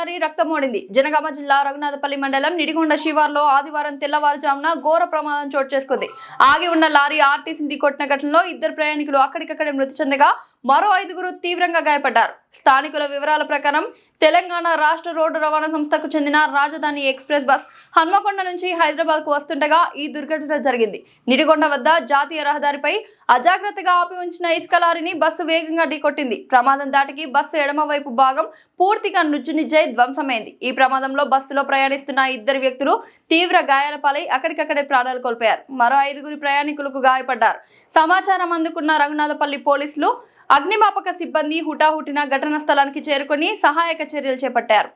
Lorry రక్తమోడింది. Janagama జిల్లా రఘునాథపల్లి మండలం నిడిగొండ శివార్లో ఆదివారం తెల్లవారుజామున ఘోర ప్రమాదం చోటు చేసుకుంది. ఆగి ఉన్న లారీ ఆర్టీసీని ఢీకొట్టిన ఘటనలో 2 ప్రయాణికులు అక్కడికక్కడే మృతి చెందగా మరో 5గురు తీవ్రంగా గాయపడ్డారు. స్థానికుల వివరాల ప్రకారం తెలంగాణ రాష్ట్ర రోడ్డు రవాణా సంస్థకు చెందిన రాజధాని ఎక్స్ప్రెస్ బస్ హన్మకొండ నుంచి హైదరాబాద్ కు వస్తుండగా ఈ దుర్ఘటన జరిగింది. నిడిగొండ వద్ద జాతీయ రహదారిపై అజాగ్రత్తగా ఆపి ఉంచిన ఇసుక లారీని బస్సు వేగంగా ఢీకొట్టింది. ప్రమాదం దాటికి బస్సు ఎడమ వైపు భాగం పూర్తిగా నుజ్జునిజ్జై ధ్వంసమైంది. ఈ ప్రమాదంలో బస్సులో ప్రయాణిస్తున్న 2 వ్యక్తులు తీవ్ర గాయాల పాలై అక్కడికక్కడే ప్రాణాలు కోల్పోయారు. మరో 5గురు ప్రయాణికులకు గాయపడ్డారు. సమాచారం అందుకున్న రఘునాథపల్లి పోలీసులు, అగ్నిమాపక సిబ్బంది హుటాహుటిన ఘటనా స్థలానికి చేరుకొని సహాయక చర్యలు చేపట్టారు.